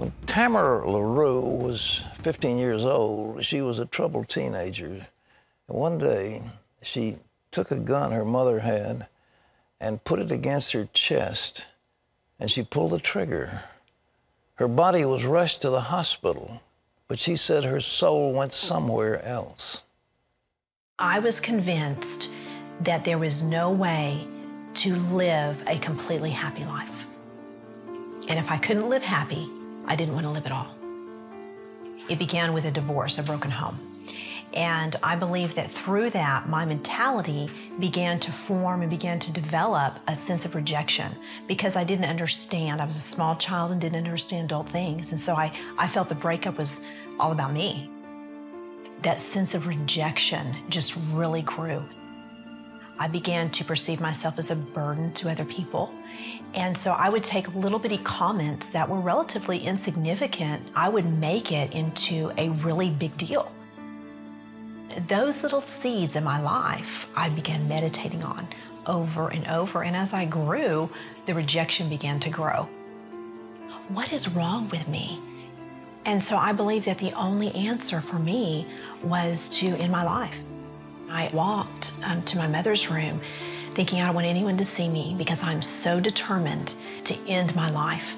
When Tamara Laroux was 15 years old, she was a troubled teenager. And one day, she took a gun her mother had and put it against her chest, and she pulled the trigger. Her body was rushed to the hospital, but she said her soul went somewhere else. I was convinced that there was no way to live a completely happy life. And if I couldn't live happy, I didn't want to live at all. It began with a divorce, a broken home. And I believe that through that, my mentality began to form and began to develop a sense of rejection because I didn't understand. I was a small child and didn't understand adult things. And so I felt the breakup was all about me. That sense of rejection just really grew. I began to perceive myself as a burden to other people. And so I would take little bitty comments that were relatively insignificant. I would make it into a really big deal. Those little seeds in my life, I began meditating on over and over. And as I grew, the rejection began to grow. What is wrong with me? And so I believe that the only answer for me was to end my life. I walked to my mother's room thinking I don't want anyone to see me because I'm so determined to end my life,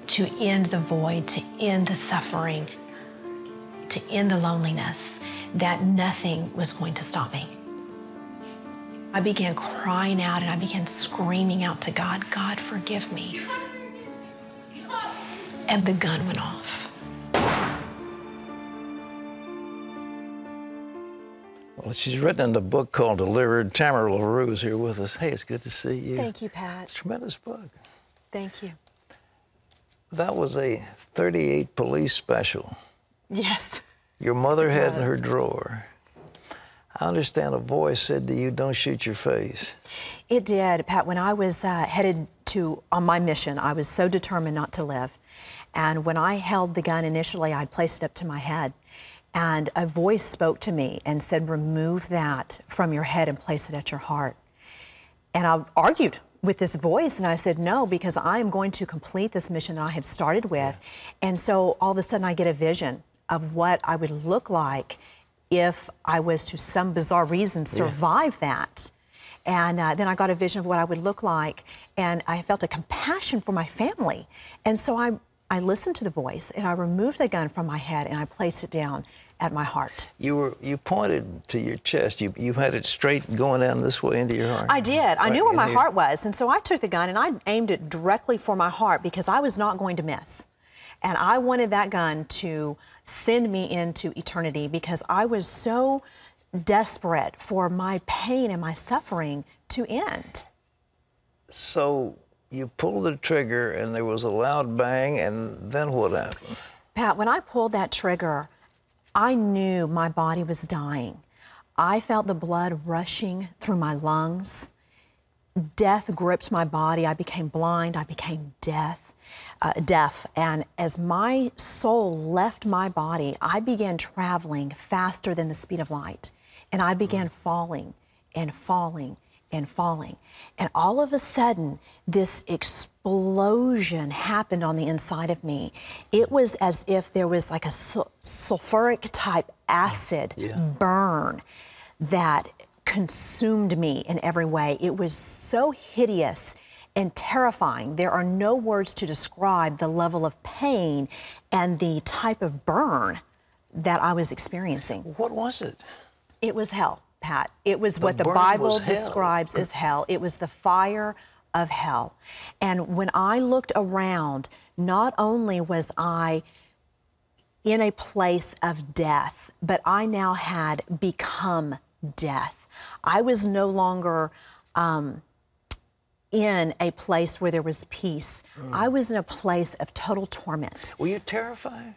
to end the void, to end the suffering, to end the loneliness, that nothing was going to stop me. I began crying out and I began screaming out to God, God, forgive me. And the gun went off. Well, she's written a book called Delivered. Tamara Laroux is here with us. Hey, it's good to see you. Thank you, Pat. It's a tremendous book. Thank you. That was a 38 Police special. Yes. Your mother had in her drawer. I understand a voice said to you, don't shoot your face. It did, Pat. When I was headed on my mission, I was so determined not to live. And when I held the gun initially, I placed it up to my head. And a voice spoke to me and said, remove that from your head and place it at your heart. And I argued with this voice, and I said, no, because I am going to complete this mission that I have started with. Yeah. And so all of a sudden I get a vision of what I would look like if I was, to some bizarre reason, survive that. And then I got a vision of what I would look like, and I felt a compassion for my family. And so I listened to the voice, and I removed the gun from my head, and I placed it down at my heart. You pointed to your chest. You had it straight going down this way into your heart. I did. I knew where my heart was, and so I took the gun, and I aimed it directly for my heart because I was not going to miss. And I wanted that gun to send me into eternity because I was so desperate for my pain and my suffering to end. So you pulled the trigger and there was a loud bang, and then what happened? Pat, when I pulled that trigger, I knew my body was dying. I felt the blood rushing through my lungs. Death gripped my body. I became blind. I became deaf. And as my soul left my body, I began traveling faster than the speed of light. And I began falling and falling and falling. And all of a sudden, this explosion happened on the inside of me. It was as if there was like a sulfuric type acid burn that consumed me in every way. It was so hideous and terrifying. There are no words to describe the level of pain and the type of burn that I was experiencing. What was it? It was hell, Pat. It was what the Bible describes as hell. It was the fire of hell. And when I looked around, not only was I in a place of death, but I now had become death. I was no longer in a place where there was peace. I was in a place of total torment. Were you terrified?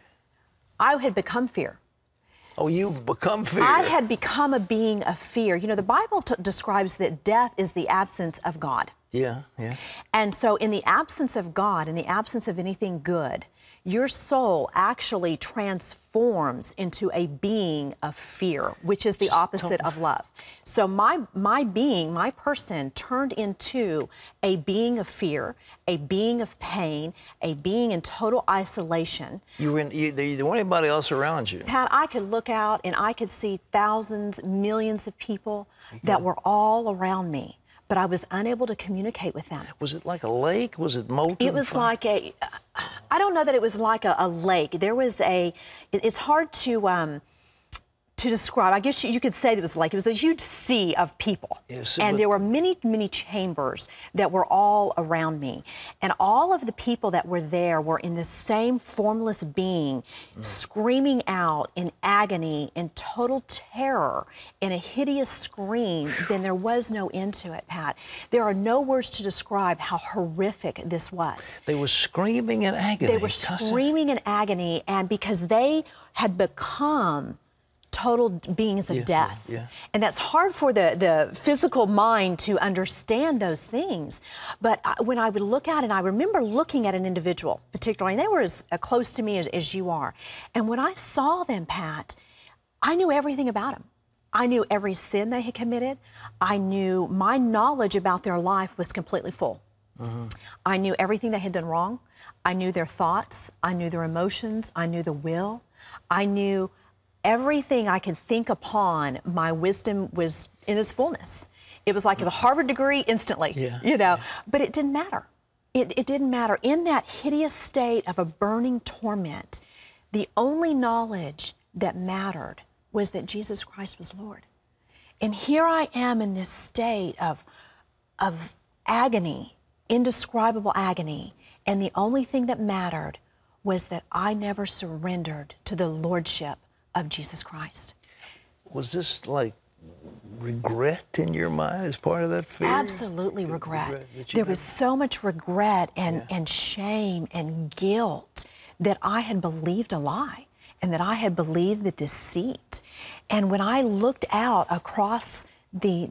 I had become fear. Oh, you've become fear. I had become a being of fear. You know, the Bible describes that death is the absence of God. Yeah, yeah. And so in the absence of God, in the absence of anything good, your soul actually transforms into a being of fear, which is the opposite of love. So my being, my person turned into a being of fear, a being of pain, a being in total isolation. There weren't anybody else around you. Pat, I could look out and I could see thousands, millions of people that were all around me, but I was unable to communicate with them. Was it like a lake? Was it molten? It was like I don't know that it was like a lake. There was it's hard to describe. I guess you could say it was like, it was a huge sea of people. Yes, and there were many, many chambers that were all around me. And all of the people that were there were in the same formless being, screaming out in agony, in total terror, in a hideous scream. Then there was no end to it, Pat. There are no words to describe how horrific this was. They were screaming in agony. They were screaming in agony, and because they had become total beings of death. Yeah. And that's hard for the physical mind to understand those things. But when I would look at it, I remember looking at an individual particularly, and they were as close to me as you are. And when I saw them, Pat, I knew everything about them. I knew every sin they had committed. I knew my knowledge about their life was completely full. I knew everything they had done wrong. I knew their thoughts. I knew their emotions. I knew the will. I knew everything I could think upon. My wisdom was in its fullness. It was like a Harvard degree instantly, you know, but it didn't matter. It didn't matter. In that hideous state of a burning torment, the only knowledge that mattered was that Jesus Christ was Lord. And here I am in this state of agony, indescribable agony, and the only thing that mattered was that I never surrendered to the lordship of Jesus Christ. Was this like regret in your mind as part of that fear? Absolutely regret. There was so much regret and shame and guilt that I had believed a lie and that I had believed the deceit. And when I looked out across the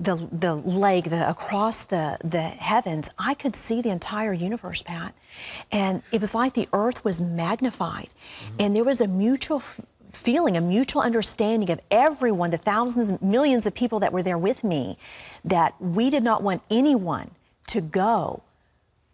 lake, across the heavens, I could see the entire universe, Pat. And it was like the earth was magnified. And there was a mutual feeling, a mutual understanding of everyone, the thousands, millions of people that were there with me, that we did not want anyone to go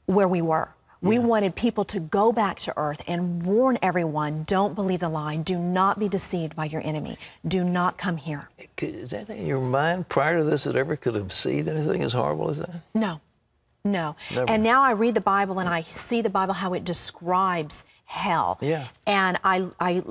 where we were. We wanted people to go back to earth and warn everyone, don't believe the lie, do not be deceived by your enemy, do not come here. Is that in your mind prior to this that ever could have seen anything as horrible as that? No, no. Never. And now I read the Bible and I see the Bible, how it describes hell. Yeah. And I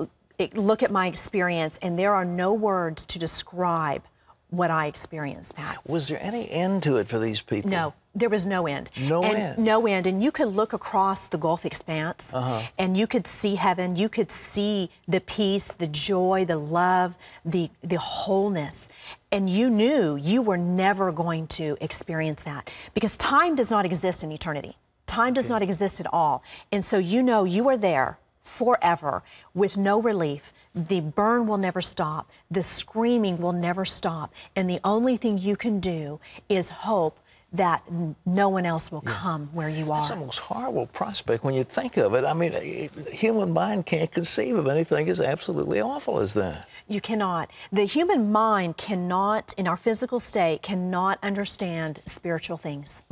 look at my experience, and there are no words to describe what I experienced, Pat. Was there any end to it for these people? No, there was no end. No end? No end. And you could look across the Gulf expanse, and you could see heaven. You could see the peace, the joy, the love, the wholeness. And you knew you were never going to experience that, because time does not exist in eternity. Time does not exist at all. And so you know you are there forever with no relief. The burn will never stop. The screaming will never stop. And the only thing you can do is hope that no one else will come where you are. It's the most horrible prospect when you think of it. I mean, human mind can't conceive of anything as absolutely awful as that. You cannot. The human mind cannot, in our physical state, cannot understand spiritual things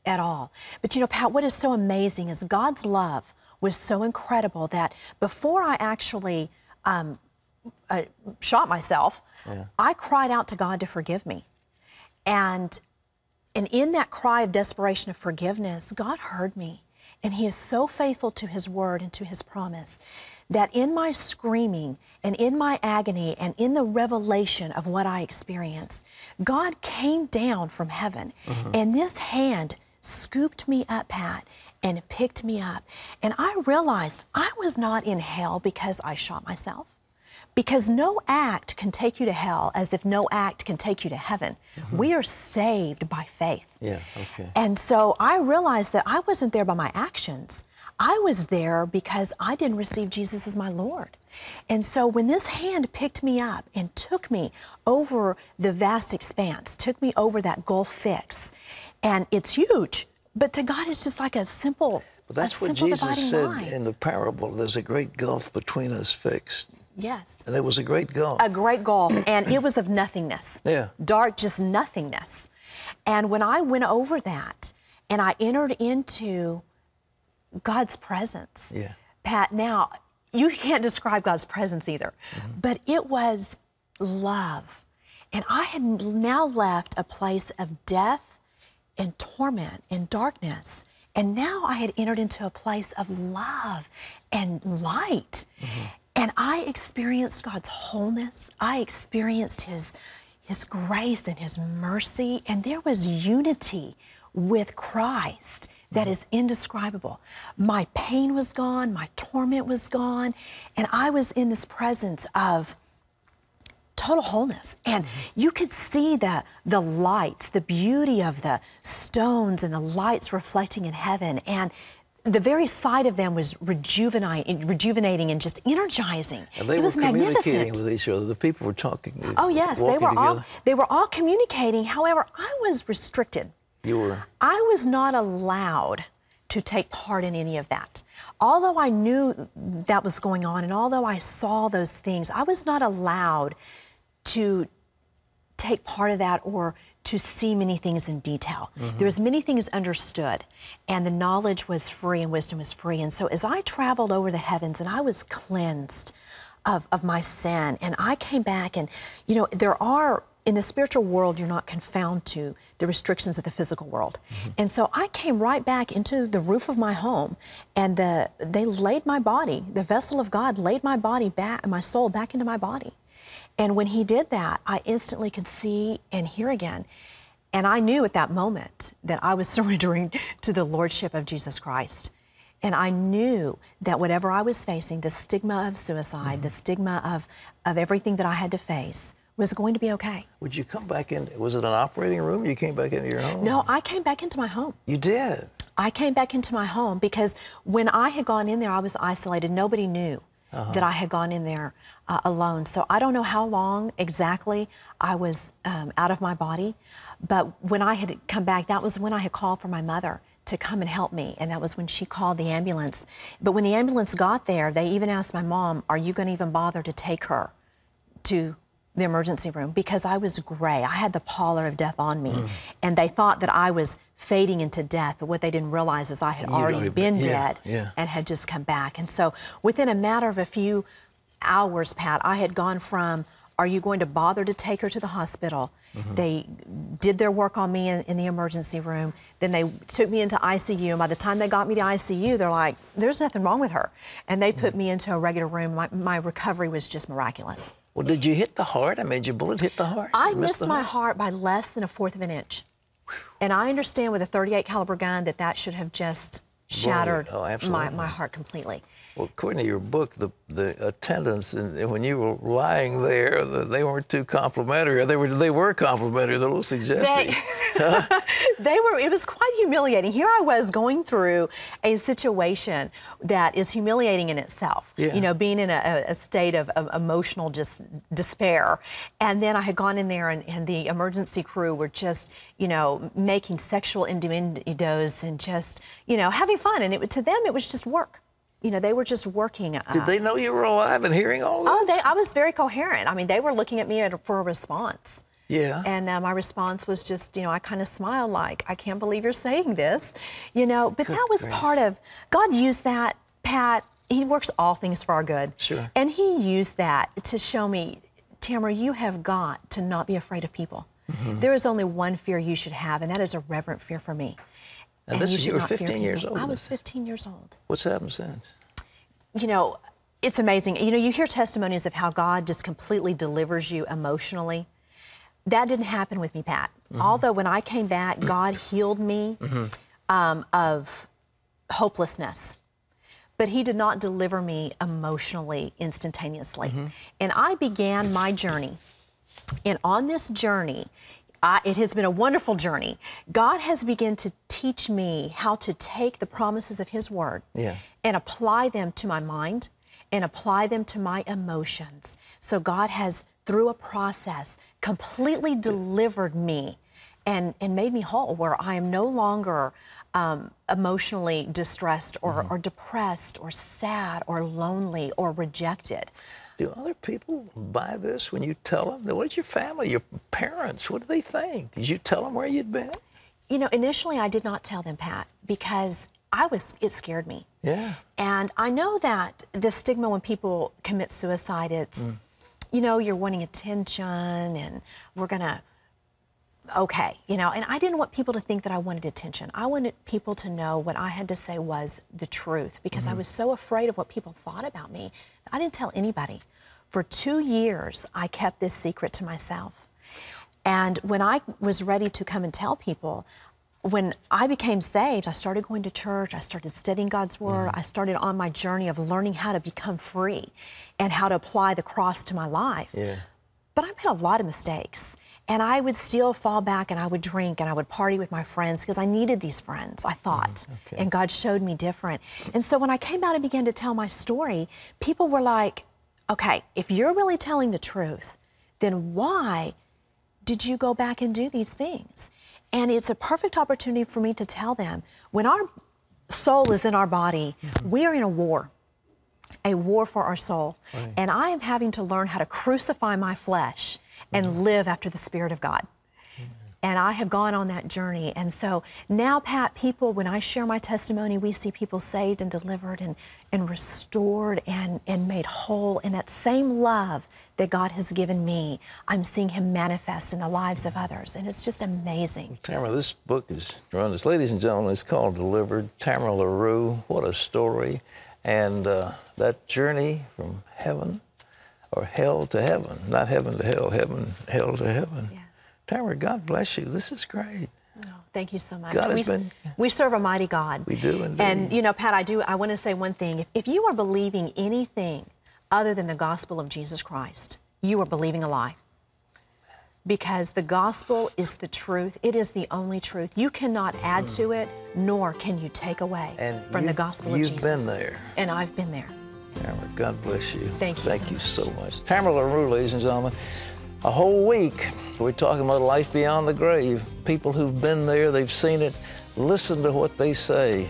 at all. But you know, Pat, what is so amazing is God's love was so incredible that before I actually shot myself, I cried out to God to forgive me. And in that cry of desperation of forgiveness, God heard me. And He is so faithful to His word and to His promise that in my screaming and in my agony and in the revelation of what I experienced, God came down from heaven, and this hand scooped me up, Pat, and picked me up. And I realized I was not in hell because I shot myself. Because no act can take you to hell as if no act can take you to heaven. We are saved by faith. And so I realized that I wasn't there by my actions. I was there because I didn't receive Jesus as my Lord. And so when this hand picked me up and took me over the vast expanse, took me over that gulf fix, And it's huge, but to God it's just like a simple, But that's a what simple Jesus dividing said line. in the parable. There's a great gulf between us fixed. Yes. And there was a great gulf. A great gulf, and it was of nothingness. Yeah. Dark, just nothingness. And when I went over that, and I entered into God's presence, Yeah. Pat, now, you can't describe God's presence either, but it was love. And I had now left a place of death and torment and darkness. And now I had entered into a place of love and light. And I experienced God's wholeness. I experienced His grace and His mercy. And there was unity with Christ that is indescribable. My pain was gone. My torment was gone. And I was in this presence of total wholeness. And you could see the lights, the beauty of the stones and the lights reflecting in heaven. And the very sight of them was rejuvenating and just energizing. And they it was were communicating magnificent. with each other. The people were talking. Oh yes, they were all communicating. However, I was restricted. You were. I was not allowed to take part in any of that. Although I knew that was going on and although I saw those things, I was not allowed to take part of that or to see many things in detail. There was many things understood, and the knowledge was free and wisdom was free. And so as I traveled over the heavens and I was cleansed of my sin, and I came back, and you know, there are, in the spiritual world, you're not confounded to the restrictions of the physical world. And so I came right back into the roof of my home, and they laid my body, the vessel of God laid my body back, my soul back into my body. And when He did that, I instantly could see and hear again. And I knew at that moment that I was surrendering to the Lordship of Jesus Christ. And I knew that whatever I was facing, the stigma of suicide, the stigma of everything that I had to face, was going to be okay. Would you come back in? Was it an operating room? You came back into your home? No, I came back into my home. You did? I came back into my home because when I had gone in there, I was isolated. Nobody knew that I had gone in there alone. So I don't know how long exactly I was out of my body, but when I had come back, that was when I had called for my mother to come and help me, and that was when she called the ambulance. But when the ambulance got there, they even asked my mom, are you going to even bother to take her to the emergency room? Because I was gray. I had the pallor of death on me, and they thought that I was fading into death, but what they didn't realize is I had already been dead and had just come back. And so within a matter of a few hours, Pat, I had gone from, are you going to bother to take her to the hospital? They did their work on me in the emergency room. Then they took me into ICU, and by the time they got me to ICU, they're like, there's nothing wrong with her. And they put me into a regular room. My recovery was just miraculous. Well, did you hit the heart? I mean, did your bullet hit the heart? I missed my heart by less than 1/4 of an inch. And I understand with a .38 caliber gun that should have just shattered my heart completely. Well, according to your book, the attendants, and when you were lying there, they weren't too complimentary. They were complimentary. They're a little suggestive. It was quite humiliating. Here I was going through a situation that is humiliating in itself. You know, being in a state of emotional just despair. And then I had gone in there, and the emergency crew were just, you know, making sexual innuendos and just, you know, having fun. And to them, it was just work. You know, they were just working. Did they know you were alive and hearing all this? Oh, I was very coherent. I mean, they were looking at me for a response. Yeah. And my response was just, you know, I kind of smiled like, I can't believe you're saying this, you know. But that was part of, God used that, Pat. He works all things for our good. Sure. And He used that to show me, Tamara, you have got to not be afraid of people. There is only one fear you should have, and that is a reverent fear for me. And you were 15 years old? I was 15 years old. What's happened since? You know, it's amazing. You know, you hear testimonies of how God just completely delivers you emotionally. That didn't happen with me, Pat. Although when I came back, God healed me of hopelessness. But He did not deliver me emotionally instantaneously. And I began my journey. And on this journey, it has been a wonderful journey. God has begun to teach me how to take the promises of His Word and apply them to my mind and apply them to my emotions. So God has, through a process, completely delivered me and made me whole, where I am no longer emotionally distressed or depressed or sad or lonely or rejected. Do other people buy this when you tell them? What's your family, your parents, what do they think? Did you tell them where you'd been? You know, initially I did not tell them, Pat, because it scared me. Yeah. And I know that the stigma when people commit suicide, it's, you know, you're wanting attention and we're gonna, okay, you know, and I didn't want people to think that I wanted attention. I wanted people to know what I had to say was the truth, because I was so afraid of what people thought about me. I didn't tell anybody. For 2 years, I kept this secret to myself. And when I was ready to come and tell people, when I became saved, I started going to church, I started studying God's Word, I started on my journey of learning how to become free and how to apply the cross to my life. Yeah. But I made a lot of mistakes. And I would still fall back and I would drink and I would party with my friends because I needed these friends, I thought. Okay. And God showed me different. And so when I came out and began to tell my story, people were like, okay, if you're really telling the truth, then why did you go back and do these things? And it's a perfect opportunity for me to tell them, when our soul is in our body, we are in a war for our soul. Right. And I am having to learn how to crucify my flesh and live after the Spirit of God. And I have gone on that journey. And so now, Pat, people, when I share my testimony, we see people saved and delivered and restored and made whole. And that same love that God has given me, I'm seeing Him manifest in the lives of others. And it's just amazing. Tamara, this book is run, ladies and gentlemen, it's called Delivered. Tamara Laroux, what a story. And that journey from heaven, or hell to heaven, not heaven to hell, hell to heaven. Yes. Tamara, God bless you. This is great. Oh, thank you so much. God has been... We serve a mighty God. We do indeed. And, you know, Pat, I want to say one thing. If you are believing anything other than the gospel of Jesus Christ, you are believing a lie. Because the gospel is the truth. It is the only truth. You cannot add to it, nor can you take away from the gospel of Jesus. You've been there. And I've been there. Tamara, God bless you. Thank you Thank you so much. Tamara Laroux, ladies and gentlemen. A whole week, we're talking about life beyond the grave. People who've been there, they've seen it. Listen to what they say.